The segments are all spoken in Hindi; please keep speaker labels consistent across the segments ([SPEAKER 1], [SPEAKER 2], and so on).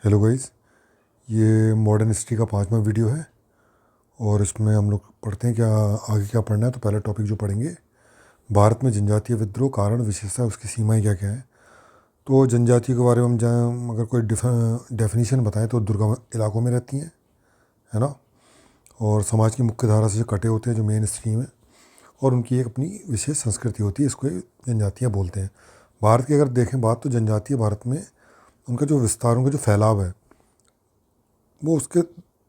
[SPEAKER 1] हेलो गाइस, ये मॉडर्न हिस्ट्री का 5वां वीडियो है और इसमें हम लोग पढ़ते हैं क्या आगे क्या पढ़ना है। तो पहला टॉपिक जो पढ़ेंगे, भारत में जनजातीय विद्रोह, कारण, विशेषता, उसकी सीमाएं क्या क्या हैं। तो जनजाति के बारे में हम जाएँ, अगर कोई डेफिनेशन बताएं तो दुर्गम इलाकों में रहती हैं, है ना, और समाज की मुख्य धारा से जो कटे होते हैं, जो मेन स्ट्रीम है, और उनकी एक अपनी विशेष संस्कृति होती है, इसको जनजातियाँ बोलते हैं। भारत की अगर देखें बात, तो जनजातीय भारत में उनका जो विस्तार, उनका जो फैलाव है, वो उसके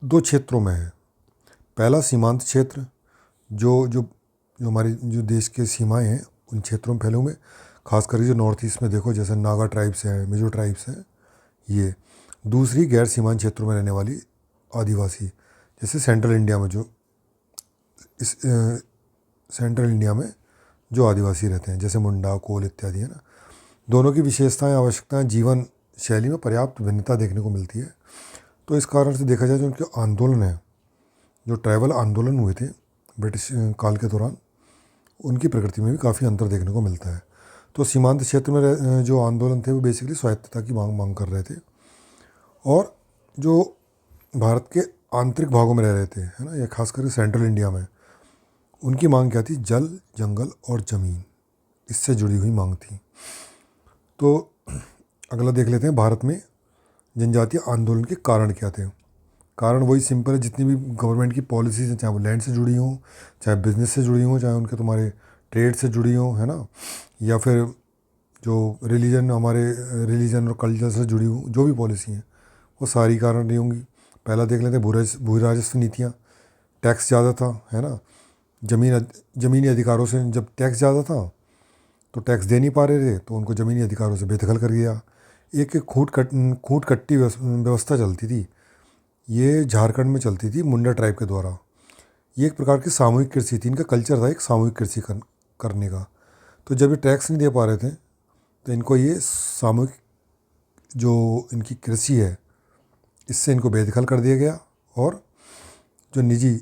[SPEAKER 1] दो क्षेत्रों में है। पहला सीमांत क्षेत्र, जो जो जो हमारी जो देश के सीमाएं हैं, उन क्षेत्रों में फैले हुए, खास करके जो नॉर्थ ईस्ट में देखो, जैसे नागा ट्राइब्स है, मिजो ट्राइब्स है ये। दूसरी गैर सीमांत क्षेत्रों में रहने वाली आदिवासी, जैसे सेंट्रल इंडिया में जो इस सेंट्रल इंडिया में जो आदिवासी रहते हैं, जैसे मुंडा, कोल इत्यादि, है ना। दोनों की विशेषताएं, आवश्यकताएं, जीवन शैली में पर्याप्त भिन्नता देखने को मिलती है। तो इस कारण से देखा जाए, जो उनके आंदोलन है, जो ट्राइबल आंदोलन हुए थे ब्रिटिश काल के दौरान, उनकी प्रकृति में भी काफ़ी अंतर देखने को मिलता है। तो सीमांत क्षेत्र में जो आंदोलन थे, वो बेसिकली स्वायत्तता की मांग कर रहे थे, और जो भारत के आंतरिक भागों में रह रहे थे, है ना, या खास करके सेंट्रल इंडिया में, उनकी मांग क्या थी? जल, जंगल और ज़मीन, इससे जुड़ी हुई मांग थी। तो अगला देख लेते हैं, भारत में जनजातीय आंदोलन के कारण क्या थे। कारण वही सिंपल है, जितनी भी गवर्नमेंट की पॉलिसीज़ हैं, चाहे वो लैंड से जुड़ी हों, चाहे बिजनेस से जुड़ी हों, चाहे उनके तुम्हारे ट्रेड से जुड़ी हों, है ना, या फिर जो रिलीजन, हमारे रिलीजन और कल्चर से जुड़ी हों, जो भी पॉलिसी हैं, वो सारी कारण नहीं होंगी। पहला देख लेते हैं, भू राजस्व नीतियाँ। टैक्स ज़्यादा था, है ना, ज़मीनी अधिकारों से जब टैक्स ज़्यादा था, तो टैक्स दे नहीं पा रहे थे, तो उनको ज़मीनी अधिकारों से बेदखल कर दिया। एक एक खूट कट्टी व्यवस्था चलती थी। ये झारखंड में चलती थी मुंडा ट्राइब के द्वारा। ये एक प्रकार की सामूहिक कृषि थी, इनका कल्चर था एक सामूहिक कृषि करने का। तो जब ये टैक्स नहीं दे पा रहे थे, तो इनको ये सामूहिक जो इनकी कृषि है, इससे इनको बेदखल कर दिया गया, और जो निजी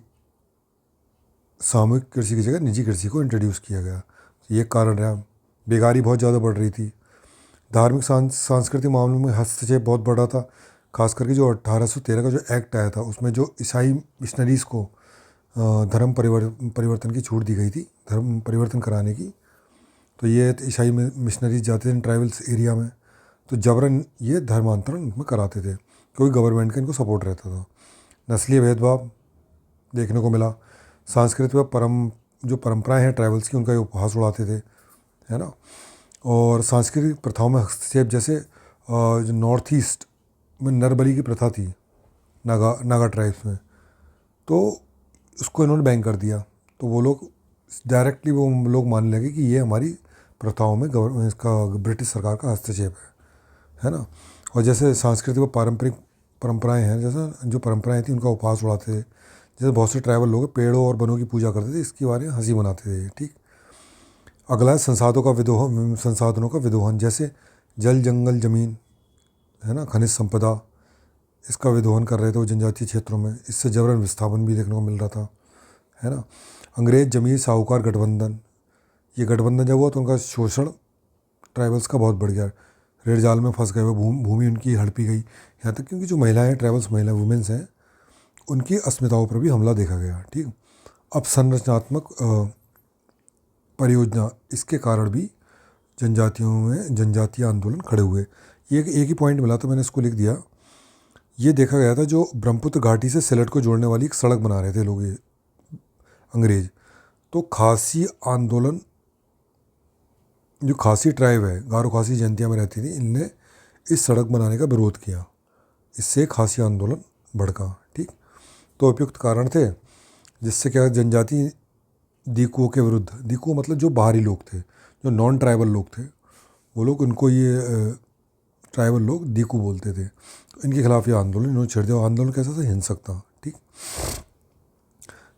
[SPEAKER 1] सामूहिक कृषि की जगह निजी कृषि को इंट्रोड्यूस किया गया। ये कारण रहा। बेकारी बहुत ज़्यादा बढ़ रही थी। धार्मिक सांस्कृतिक मामलों में हस्तक्षेप बहुत बढ़ा था। खास करके जो 1813 का जो एक्ट आया था, उसमें जो ईसाई मिशनरीज़ को धर्म परिवर्तन की छूट दी गई थी, धर्म परिवर्तन कराने की। तो ये ईसाई मिशनरीज जाते थे ट्राइबल्स एरिया में, तो जबरन ये धर्मांतरण उनमें कराते थे, क्योंकि गवर्नमेंट का इनको सपोर्ट रहता था। नस्लीय भेदभाव देखने को मिला। सांस्कृतिक व जो परंपराएं हैं ट्राइबल्स की, उनका ये उपहास उड़ाते थे, है ना। और सांस्कृतिक प्रथाओं में हस्तक्षेप, जैसे जो नॉर्थ ईस्ट में नरबली की प्रथा थी, नागा ट्राइब्स में, तो उसको इन्होंने बैन कर दिया। तो वो लोग डायरेक्टली वो लोग मानने लगे कि ये हमारी प्रथाओं में गवर्नमेंट, इसका ब्रिटिश सरकार का हस्तक्षेप है ना। और जैसे सांस्कृतिक व पारंपरिक परंपराएं हैं, जैसे जो परंपराएं थी, उनका उपहास उड़ाते थे। जैसे बहुत से ट्राइबल लोग पेड़ों और वनों की पूजा करते थे, इसके बारे में हंसी बनाते थे, ठीक। अगला है संसाधनों का विदोहन, जैसे जल, जंगल, ज़मीन, है ना, खनिज संपदा, इसका विदोहन कर रहे थे वो जनजातीय क्षेत्रों में। इससे जबरन विस्थापन भी देखने को मिल रहा था, है ना। अंग्रेज जमीन साहूकार गठबंधन, ये गठबंधन जब हुआ तो उनका शोषण ट्राइबल्स का बहुत बढ़ गया। रेड जाल में फंस गए, वो भूमि उनकी हड़पी गई। यहाँ तक क्योंकि जो महिलाएं, ट्राइबल्स महिला वुमेन्स हैं, उनकी अस्मिताओं पर भी हमला देखा गया, ठीक। अब संरचनात्मक परियोजना, इसके कारण भी जनजातियों में जनजातीय आंदोलन खड़े हुए। ये एक ही पॉइंट मिला तो मैंने इसको लिख दिया। ये देखा गया था, जो ब्रह्मपुत्र घाटी से सिलट को जोड़ने वाली एक सड़क बना रहे थे लोग, ये अंग्रेज। तो खासी आंदोलन, जो खासी ट्राइब है, गारो खासी जनतिया में रहती थी, इनने इस सड़क बनाने का विरोध किया। इससे खासी आंदोलन भड़का, ठीक। तो उपयुक्त कारण थे, जिससे क्या, जनजाति दीकुओं के विरुद्ध, दीकुओं मतलब जो बाहरी लोग थे, जो नॉन ट्राइबल लोग थे, वो लोग, उनको ये ट्राइबल लोग दीकू बोलते थे। तो इनके खिलाफ ये आंदोलन इन्होंने छेड़ दिया। आंदोलन कैसा था? हिंसक था, ठीक।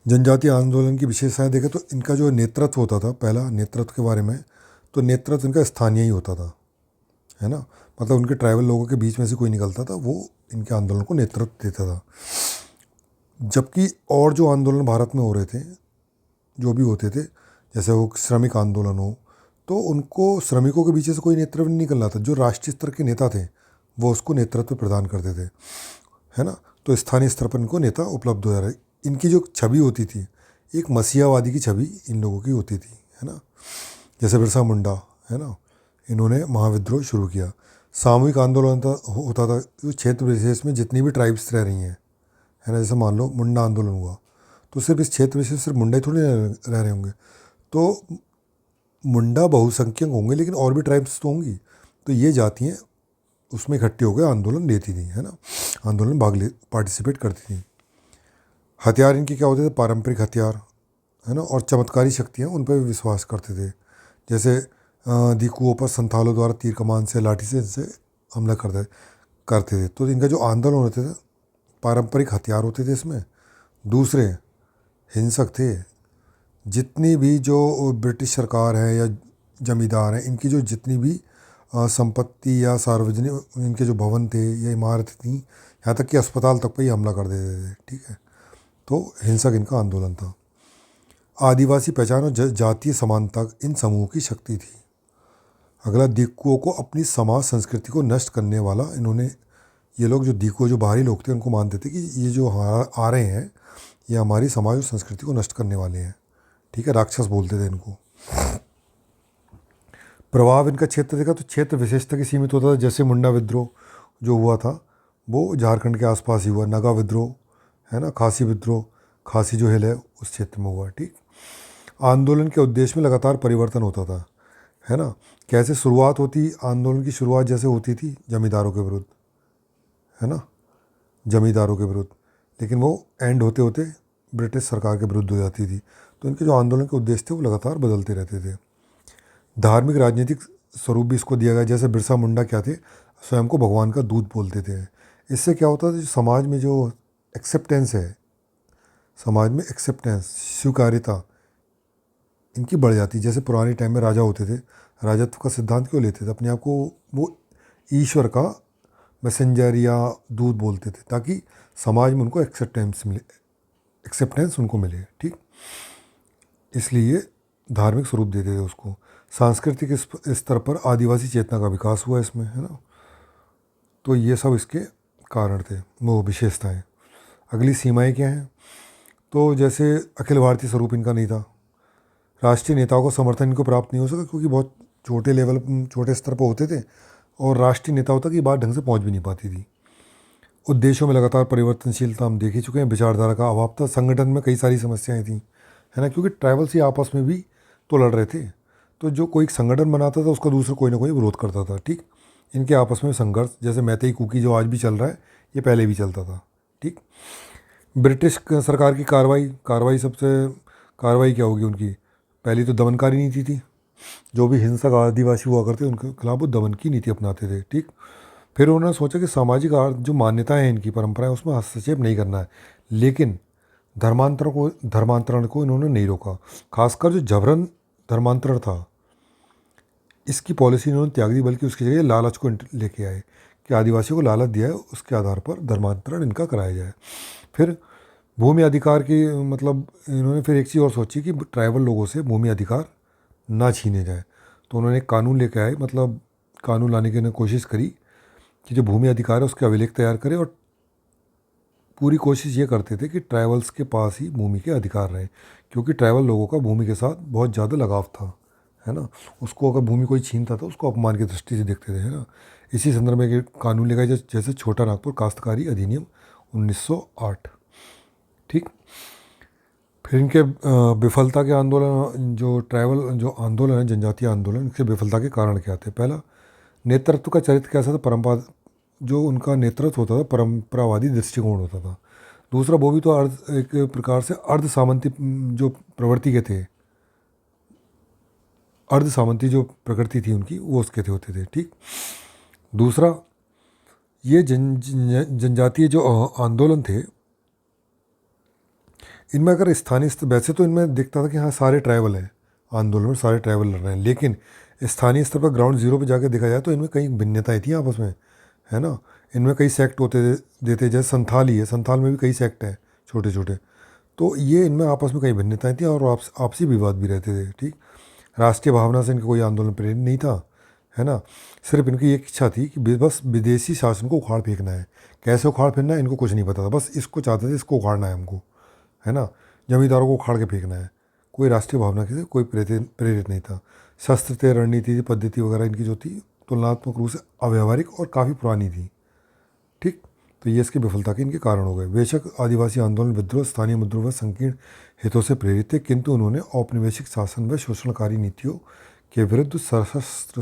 [SPEAKER 1] जनजातीय आंदोलन की विशेषताएं देखें तो इनका जो नेतृत्व होता था, पहला नेतृत्व के बारे में, तो नेतृत्व इनका स्थानीय ही होता था, है ना। मतलब उनके ट्राइबल लोगों के बीच में से कोई निकलता था, वो इनके आंदोलन को नेतृत्व देता था। जबकि और जो आंदोलन भारत में हो रहे थे, जो भी होते थे, जैसे वो श्रमिक आंदोलन हो, तो उनको श्रमिकों के बीच से कोई नेतृत्व नहीं निकल रहा था। जो राष्ट्रीय स्तर के नेता थे, वो उसको नेतृत्व प्रदान करते थे, है ना। तो स्थानीय स्तर पर इनको नेता उपलब्ध हो जा रहे। इनकी जो छवि होती थी, एक मसीहावादी की छवि इन लोगों की होती थी, है ना। जैसे बिरसा मुंडा, है ना, इन्होंने महाविद्रोह शुरू किया। सामूहिक आंदोलन होता था जो क्षेत्र विशेष में जितनी भी ट्राइब्स रह रही हैं, है ना। जैसे मान लो मुंडा आंदोलन हुआ, तो सिर्फ इस क्षेत्र विशेष सिर्फ मुंडा ही थोड़ी रह रहे होंगे, तो मुंडा बहुसंख्यक होंगे, लेकिन और भी ट्राइब्स तो होंगी। तो ये जातियाँ उसमें इकट्ठी होकर आंदोलन लेती थी, है ना, आंदोलन पार्टिसिपेट करती थी। हथियार इनके क्या होते थे, पारंपरिक हथियार, है ना, और चमत्कारी शक्तियाँ उन पर भी विश्वास करते थे। जैसे दिकुओं पर संथालों द्वारा तीर कमान से, लाठी से इनसे हमला करते थे। तो इनका जो आंदोलन होते थे, पारंपरिक हथियार होते थे इसमें। दूसरे हिंसक थे। जितनी भी जो ब्रिटिश सरकार है या जमींदार हैं, इनकी जो जितनी भी संपत्ति या सार्वजनिक इनके जो भवन थे या इमारतें थी, यहाँ तक कि अस्पताल तक पर ही हमला कर देते थे, ठीक है। तो हिंसक इनका आंदोलन था। आदिवासी पहचान और जातीय समानता इन समूहों की शक्ति थी। अगला, दिक्कुओं को अपनी समाज संस्कृति को नष्ट करने वाला इन्होंने, ये लोग जो दिक्कुओं जो बाहरी लोग थे उनको मानते थे कि ये जो आ रहे हैं ये हमारी समाज और संस्कृति को नष्ट करने वाले हैं, ठीक है। राक्षस बोलते थे इनको। प्रभाव इनका क्षेत्र देखा तो क्षेत्र विशेषता की सीमित होता था। जैसे मुंडा विद्रोह जो हुआ था वो झारखंड के आसपास ही हुआ। नगा विद्रोह, है ना, खासी विद्रोह, खासी जो हिल है उस क्षेत्र में हुआ, ठीक। आंदोलन के उद्देश्य में लगातार परिवर्तन होता था, है ना। कैसे शुरुआत होती, आंदोलन की शुरुआत जैसे होती थी जमींदारों के विरुद्ध, है ना, जमींदारों के विरुद्ध, लेकिन वो एंड होते होते ब्रिटिश सरकार के विरुद्ध हो जाती थी। तो इनके जो आंदोलन के उद्देश्य थे वो लगातार बदलते रहते थे। धार्मिक राजनीतिक स्वरूप भी इसको दिया गया। जैसे बिरसा मुंडा क्या थे, स्वयं को भगवान का दूत बोलते थे। इससे क्या होता था, जो समाज में जो एक्सेप्टेंस है, समाज में एक्सेप्टेंस, स्वीकार्यता इनकी बढ़ जाती। जैसे पुराने टाइम में राजा होते थे, राजत्व का सिद्धांत क्यों लेते थे, अपने आप को वो ईश्वर का मैसेंजर या दूत बोलते थे, ताकि समाज में उनको एक्सेप्टेंस उनको मिले, ठीक। इसलिए धार्मिक स्वरूप देते थे उसको। सांस्कृतिक स्तर पर आदिवासी चेतना का विकास हुआ इसमें, है ना। तो ये सब इसके कारण थे, वो विशेषताएं। अगली सीमाएं क्या हैं, तो जैसे अखिल भारतीय स्वरूप इनका नहीं था। राष्ट्रीय नेताओं का समर्थन इनको प्राप्त नहीं हो सका, क्योंकि बहुत छोटे लेवल, छोटे स्तर पर होते थे और राष्ट्रीय नेताओं तक ये बात ढंग से पहुंच भी नहीं पाती थी। उद्देश्यों में लगातार परिवर्तनशीलता हम देख ही चुके हैं। विचारधारा का अभाव था। संगठन में कई सारी समस्याएं थी, है ना, क्योंकि ट्राइबल्स ही आपस में भी तो लड़ रहे थे। तो जो कोई संगठन बनाता था उसका दूसरा कोई ना कोई विरोध करता था, ठीक। इनके आपस में संघर्ष, जैसे मैतेई कुकी जो आज भी चल रहा है, ये पहले भी चलता था, ठीक। ब्रिटिश सरकार की कार्रवाई क्या होगी उनकी, पहली तो दमनकारी नीति थी। जो भी हिंसक आदिवासी हुआ करते उनके खिलाफ वो दमन की नीति अपनाते थे, ठीक। फिर उन्होंने सोचा कि सामाजिक जो मान्यताएं हैं इनकी, परंपराएं, उसमें हस्तक्षेप नहीं करना है। लेकिन धर्मांतरण को इन्होंने नहीं रोका। खासकर जो जबरन धर्मांतरण था, इसकी पॉलिसी इन्होंने त्याग दी, बल्कि उसकी जगह लालच को लेके आए कि आदिवासियों को लालच दिया है, उसके आधार पर धर्मांतरण इनका कराया जाए। फिर भूमि अधिकार की, मतलब इन्होंने फिर एक चीज़ और सोची कि ट्राइबल लोगों से भूमि अधिकार ना छीने जाए। तो उन्होंने एक कानून लेके आए, मतलब कानून लाने की उन्होंने कोशिश करी कि जो भूमि अधिकार है उसके अभिलेख तैयार करें, और पूरी कोशिश ये करते थे कि ट्राइबल्स के पास ही भूमि के अधिकार रहे, क्योंकि ट्राइबल लोगों का भूमि के साथ बहुत ज़्यादा लगाव था, है ना। उसको अगर भूमि कोई छीनता था उसको अपमान की दृष्टि से देखते थे, है ना। इसी संदर्भ में एक कानून लेकर जैसे छोटा नागपुर काश्तकारी अधिनियम 1908, ठीक। फिर इनके विफलता के आंदोलन, जो ट्राइबल जो आंदोलन है, जनजातीय आंदोलन, इसके विफलता के कारण क्या थे। पहला, नेतृत्व का चरित्र कैसा था, जो उनका नेतृत्व होता था परंपरावादी दृष्टिकोण होता था। दूसरा, वो भी तो एक प्रकार से अर्ध सामंती जो प्रवृत्ति के थे, अर्ध सामंती जो प्रकृति थी उनकी, वो उसके थे होते थे, ठीक। दूसरा, ये जनजातीय जो आंदोलन थे, इनमें अगर स्थानीय स्तर, वैसे तो इनमें दिखता था कि हाँ सारे ट्राइबल हैं, आंदोलन में सारे ट्राइबल लड़ रहे हैं, लेकिन स्थानीय स्तर पर ग्राउंड जीरो पे जाकर देखा जाए तो इनमें कई भिन्नताएं थी आपस में, है ना। इनमें कई सेक्ट होते देते, जैसे संथाल ही है, संथाल में भी कई सेक्ट हैं छोटे छोटे। तो ये इनमें आपस में कई भिन्नताएं थी और आपसी विवाद भी रहते थे, ठीक। राष्ट्रीय भावना से इनका कोई आंदोलन प्रेरित नहीं था, है ना। सिर्फ इनकी एक इच्छा थी कि बस विदेशी शासन को उखाड़ फेंकना है। कैसे उखाड़ फेंकना है इनको कुछ नहीं पता था, बस इसको चाहते थे, इसको उखाड़ना है हमको, है ना। जमींदारों को उखाड़ के फेंकना है। कोई राष्ट्रीय भावना से कोई प्रेरित नहीं था। शस्त्र थे, रणनीति थी, पद्धति वगैरह इनकी जो थी तुलनात्मक रूप से अव्यावहारिक और काफ़ी पुरानी थी। ठीक, तो ये इसकी विफलता के इनके कारण हो गए। बेशक आदिवासी आंदोलन, विद्रोह स्थानीय मुद्रों व संकीर्ण हितों से प्रेरित थे, किंतु उन्होंने औपनिवेशिक शासन व शोषणकारी नीतियों के विरुद्ध सशस्त्र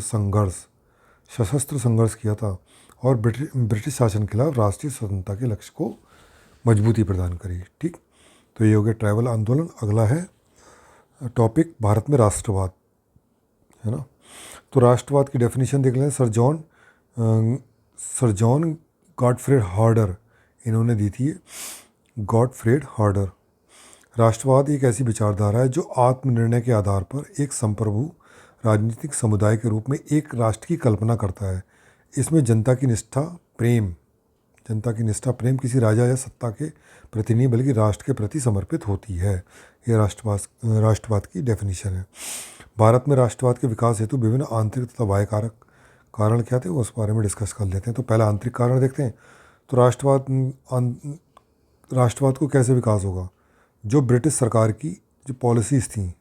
[SPEAKER 1] संघर्ष किया था और ब्रिटिश शासन के खिलाफ राष्ट्रीय स्वतंत्रता के लक्ष्य को मजबूती प्रदान करी। ठीक, तो ये हो गया ट्राइबल आंदोलन। अगला है टॉपिक भारत में राष्ट्रवाद, है ना। तो राष्ट्रवाद की डेफिनेशन देख लें। सर जॉन गॉडफ्रेड हार्डर इन्होंने दी थी। गॉडफ्रेड हार्डर, राष्ट्रवाद एक ऐसी विचारधारा है जो आत्मनिर्णय के आधार पर एक संप्रभु राजनीतिक समुदाय के रूप में एक राष्ट्र की कल्पना करता है। इसमें जनता की निष्ठा प्रेम किसी राजा या सत्ता के प्रति नहीं बल्कि राष्ट्र के प्रति समर्पित होती है। यह राष्ट्रवाद की डेफिनेशन है। भारत में राष्ट्रवाद के विकास हेतु विभिन्न आंतरिक तथा बाह्य कारण क्या थे वो उस बारे में डिस्कस कर लेते हैं। तो पहला आंतरिक कारण देखते हैं। तो राष्ट्रवाद को कैसे विकास होगा? जो ब्रिटिश सरकार की जो पॉलिसीज़ थी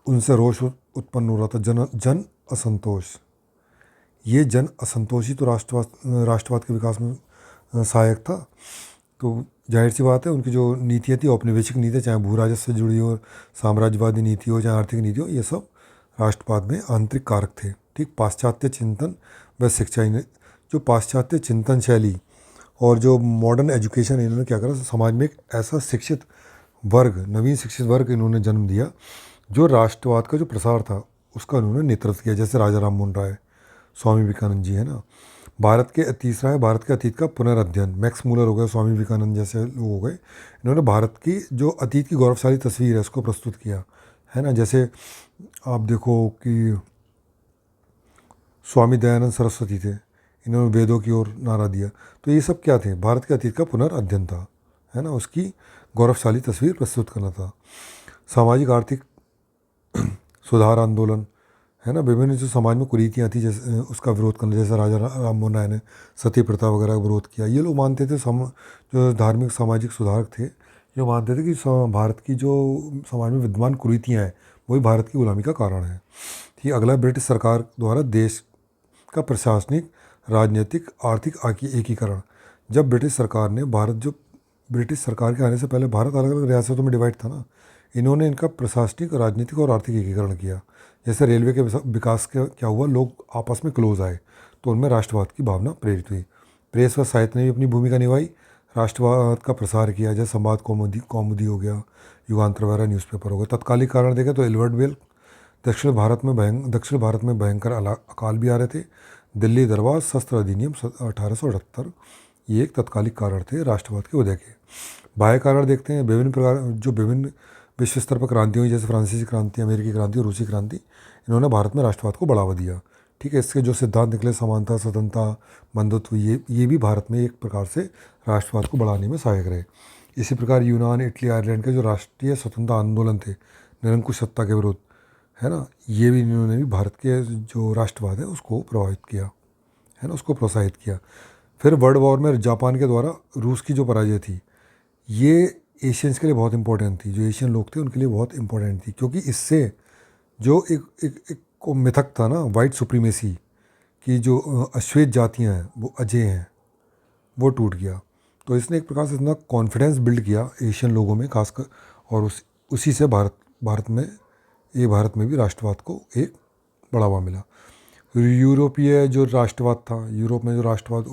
[SPEAKER 1] उनसे रोष उत्पन्न हो रहा था, जन असंतोष। ये जन असंतोष ही तो राष्ट्रवाद के विकास में सहायक था। तो जाहिर सी बात है उनकी जो नीतियाँ थी औपनिवेशिक नीतियाँ, चाहे भू राजस्व से जुड़ी हो, साम्राज्यवादी नीति हो, चाहे आर्थिक नीति हो, ये सब राष्ट्रवाद में आंतरिक कारक थे। ठीक, पाश्चात्य चिंतन व शिक्षा, जो पाश्चात्य चिंतन शैली और जो मॉडर्न एजुकेशन, इन्होंने क्या करा, समाज में एक ऐसा शिक्षित वर्ग, नवीन शिक्षित वर्ग इन्होंने जन्म दिया जो राष्ट्रवाद का जो प्रसार था उसका उन्होंने नेतृत्व किया। जैसे राजा राममोहन राय, स्वामी विवेकानंद जी, है ना। तीसरा है भारत के अतीत का पुनर्अध्ययन। मैक्स मूलर हो गए, स्वामी विवेकानंद जैसे लोग हो गए। इन्होंने भारत की जो अतीत की गौरवशाली तस्वीर है उसको प्रस्तुत किया, है ना। जैसे आप देखो कि स्वामी दयानंद सरस्वती थे, इन्होंने वेदों की ओर नारा दिया। तो ये सब क्या थे? भारत के अतीत का पुनर्अध्ययन था, है ना। उसकी गौरवशाली तस्वीर प्रस्तुत करना था। सामाजिक आर्थिक सुधार आंदोलन, है ना। विभिन्न जो समाज में कुरीतियाँ थी जैसे उसका विरोध करना, जैसे राजा राममोहन राय ने सती प्रथा वगैरह का विरोध किया। ये लोग मानते थे, जो धार्मिक सामाजिक सुधारक थे, ये मानते थे कि भारत की जो समाज में विद्यमान कुरीतियाँ हैं वही भारत की गुलामी का कारण है। ठीक, अगला ब्रिटिश सरकार द्वारा देश का प्रशासनिक, राजनीतिक, आर्थिक एकीकरण। जब ब्रिटिश सरकार के आने से पहले भारत अलग अलग रियासतों में डिवाइड था ना, इन्होंने इनका प्रशासनिक, राजनीतिक और आर्थिक एकीकरण किया। जैसे रेलवे के विकास के क्या हुआ, लोग आपस में क्लोज आए तो उनमें राष्ट्रवाद की भावना प्रेरित हुई। प्रेस व साहित्य ने भी अपनी भूमिका निभाई, राष्ट्रवाद का प्रसार किया। जैसे संवाद कौमुदी हो गया, युगांतर वगैरह न्यूज़पेपर हो गया। तत्कालिक कारण देखें तो एल्बर्ट बेल, दक्षिण भारत में भयंकर अकाल भी आ रहे थे। दिल्ली दरबार, शस्त्र अधिनियम 1878, ये एक तत्कालिक कारण थे राष्ट्रवाद के उदय के। बाह्य कारण देखते हैं। विभिन्न विश्व स्तर पर क्रांति हुई, जैसे फ्रांसीसी क्रांति, अमेरिकी क्रांति और रूसी क्रांति, इन्होंने भारत में राष्ट्रवाद को बढ़ावा दिया। ठीक है, इसके जो सिद्धांत निकले, समानता, स्वतंत्रता, बंधुत्व, ये भी भारत में एक प्रकार से राष्ट्रवाद को बढ़ाने में सहायक रहे। इसी प्रकार यूनान, इटली, आयरलैंड के जो राष्ट्रीय स्वतंत्रता आंदोलन थे निरंकुश सत्ता के विरुद्ध, है ना, ये भी इन्होंने भी भारत के जो राष्ट्रवाद है उसको प्रभावित किया, है ना, उसको प्रोत्साहित किया। फिर वर्ल्ड वॉर में जापान के द्वारा रूस की जो पराजय थी, ये एशियंस के लिए बहुत इंपॉर्टेंट थी। जो एशियन लोग थे उनके लिए बहुत इंपॉर्टेंट थी, क्योंकि इससे जो एक मिथक था ना, वाइट सुप्रीमेसी की, जो अश्वेत जातियाँ हैं वो अजय हैं, वो टूट गया। तो इसने एक प्रकार से इतना कॉन्फिडेंस बिल्ड किया एशियन लोगों में खासकर, और उसी से भारत में भी राष्ट्रवाद को एक बढ़ावा मिला। यूरोपीय जो राष्ट्रवाद था, यूरोप में जो राष्ट्रवाद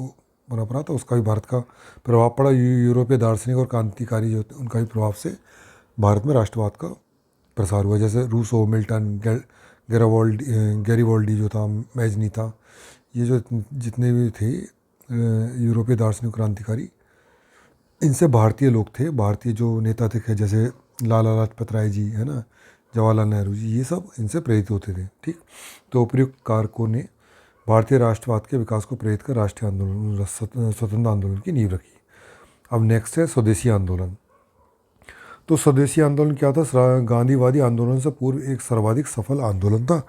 [SPEAKER 1] बना पड़ा था, उसका भी भारत का प्रभाव पड़ा। यूरोपीय दार्शनिक और क्रांतिकारी जो थे उनका भी प्रभाव से भारत में राष्ट्रवाद का प्रसार हुआ। जैसे रूसो, मिल्टन, गैरिबाल्डी जो था, मैजनी था, ये जो जितने भी थे यूरोपीय दार्शनिक क्रांतिकारी, इनसे भारतीय लोग थे, भारतीय जो नेता थे, जैसे लाला लाजपत राय जी, है ना, जवाहरलाल नेहरू जी, ये सब इनसे प्रेरित होते थे। ठीक, तो उपयुक्त कारकों ने भारतीय राष्ट्रवाद के विकास को प्रेरित कर राष्ट्रीय आंदोलन, स्वतंत्रता आंदोलन की नींव रखी। अब नेक्स्ट है स्वदेशी आंदोलन। तो स्वदेशी आंदोलन क्या था? गांधीवादी आंदोलन से पूर्व एक सर्वाधिक सफल आंदोलन था।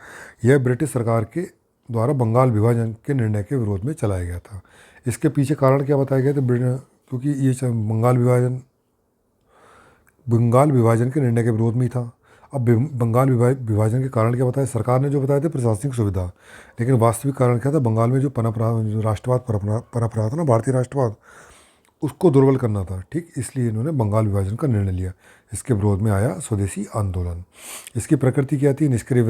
[SPEAKER 1] यह ब्रिटिश सरकार के द्वारा बंगाल विभाजन के निर्णय के विरोध में चलाया गया था। इसके पीछे कारण क्या बताया गया था? क्योंकि ये बंगाल विभाजन के निर्णय के विरोध में ही था। अब बंगाल विभाजन के कारण क्या बताया? सरकार ने जो बताया थे प्रशासनिक सुविधा, लेकिन वास्तविक कारण क्या था? बंगाल में जो जो राष्ट्रवाद पनप रहा था ना, भारतीय राष्ट्रवाद, उसको दुर्बल करना था। ठीक, इसलिए इन्होंने बंगाल विभाजन का निर्णय लिया। इसके विरोध में आया स्वदेशी आंदोलन। इसकी प्रकृति क्या थी? निष्क्रिय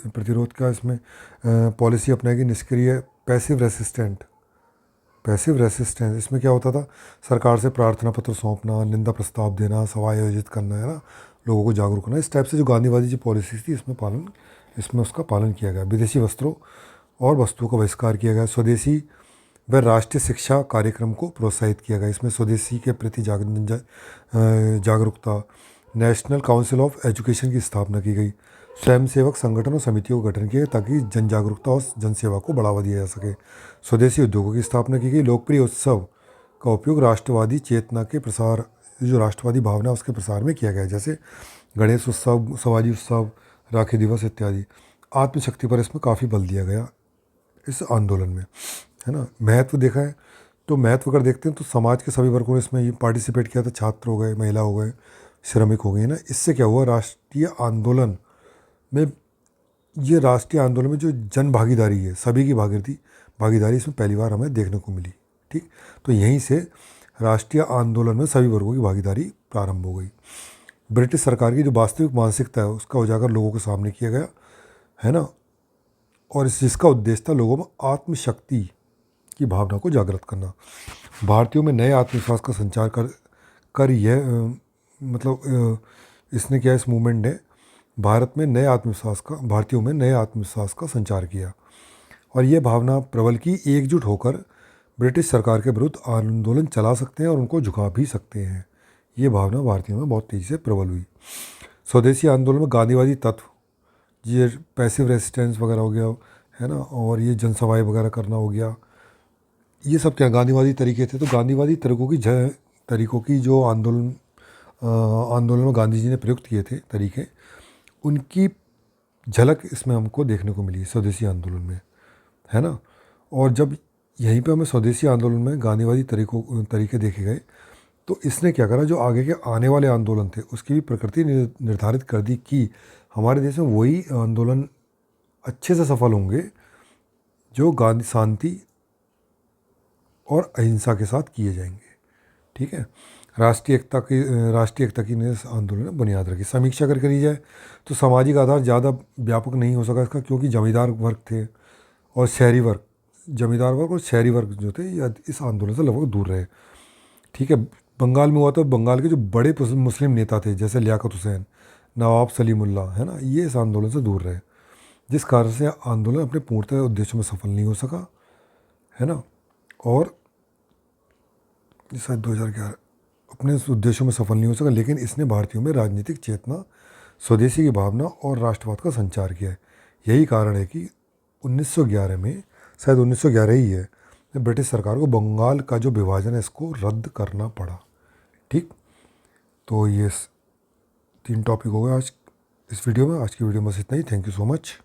[SPEAKER 1] प्रतिरोध का इसमें पॉलिसी अपनाएगी, निष्क्रिय पैसिव रेसिस्टेंस। इसमें क्या होता था? सरकार से प्रार्थना पत्र सौंपना, निंदा प्रस्ताव देना, सभा आयोजित करना, है ना, लोगों को जागरूक करना। इस टाइप से जो गांधीवादी जो पॉलिसीज थी इसमें उसका पालन किया गया। विदेशी वस्त्रों और वस्तुओं का बहिष्कार किया गया। स्वदेशी व राष्ट्रीय शिक्षा कार्यक्रम को प्रोत्साहित किया गया। इसमें स्वदेशी के प्रति जागरूकता। नेशनल काउंसिल ऑफ एजुकेशन की स्थापना की गई। स्वयंसेवक संगठन और समितियों का गठन किया ताकि जन जागरूकता और जनसेवा को बढ़ावा दिया जा सके। स्वदेशी उद्योगों की स्थापना की गई। लोकप्रिय उत्सव का उपयोग राष्ट्रवादी चेतना के प्रसार, जो राष्ट्रवादी भावना है उसके प्रसार में किया गया, जैसे गणेश उत्सव, समाजी उत्सव, राखी दिवस इत्यादि। आत्मशक्ति पर इसमें काफ़ी बल दिया गया इस आंदोलन में, है ना। महत्व देखा है तो महत्व अगर देखते हैं तो समाज के सभी वर्गों ने इसमें ये पार्टिसिपेट किया था। छात्र हो गए, महिला हो गए, श्रमिक हो गए ना। इससे क्या हुआ? राष्ट्रीय आंदोलन में जो जन भागीदारी है, सभी की भागीदारी इसमें पहली बार हमें देखने को मिली। ठीक, तो यहीं से राष्ट्रीय आंदोलन में सभी वर्गों की भागीदारी प्रारंभ हो गई। ब्रिटिश सरकार की जो वास्तविक मानसिकता है उसका उजागर लोगों के सामने किया गया, है ना, और जिसका उद्देश्य था लोगों में आत्मशक्ति की भावना को जागृत करना। भारतीयों में नए आत्मविश्वास का संचार कर यह इसने क्या, इस मूवमेंट ने भारतीयों में नए आत्मविश्वास का संचार किया और यह भावना प्रबल की एकजुट होकर ब्रिटिश सरकार के विरुद्ध आंदोलन चला सकते हैं और उनको झुका भी सकते हैं। ये भावना भारतीयों में बहुत तेज़ी से प्रबल हुई। स्वदेशी आंदोलन में गांधीवादी तत्व, ये पैसिव रेजिस्टेंस वगैरह हो गया, है ना, और ये जनसभाएं वगैरह करना हो गया, ये सब क्या गांधीवादी तरीके थे। तो गांधीवादी तरीकों की जो आंदोलन में गांधी जी ने प्रयुक्त किए थे तरीके, उनकी झलक इसमें हमको देखने को मिली स्वदेशी आंदोलन में, है ना। और जब यहीं पे हमें स्वदेशी आंदोलन में गांधीवादी तरीके देखे गए तो इसने क्या करा, जो आगे के आने वाले आंदोलन थे उसकी भी प्रकृति निर्धारित कर दी कि हमारे देश में वही आंदोलन अच्छे से सफल होंगे जो गांधी शांति और अहिंसा के साथ किए जाएंगे। ठीक है, राष्ट्रीय एकता की इस आंदोलन ने बुनियाद रखी। समीक्षा अगर करी जाए तो सामाजिक आधार ज़्यादा व्यापक नहीं हो सका इसका, क्योंकि जमींदार वर्ग थे और शहरी वर्ग जो थे ये इस आंदोलन से लगभग दूर रहे। ठीक है, बंगाल में हुआ तो बंगाल के जो बड़े मुस्लिम नेता थे जैसे लियाकत हुसैन, नवाब सलीमुल्लाह, है ना, ये इस आंदोलन से दूर रहे, जिस कारण से आंदोलन अपने पूर्णतः उद्देश्यों में सफल नहीं हो सका, है ना। और शायद 2011 अपने उद्देश्यों में सफल नहीं हो सका, लेकिन इसने भारतीयों में राजनीतिक चेतना, स्वदेशी की भावना और राष्ट्रवाद का संचार किया है। यही कारण है कि 1911 में, शायद 1911 ही है, ब्रिटिश सरकार को बंगाल का जो विभाजन है इसको रद्द करना पड़ा। ठीक, तो ये 3 टॉपिक हो गए आज इस वीडियो में। आज की वीडियो में बस इतना ही। Thank you so much.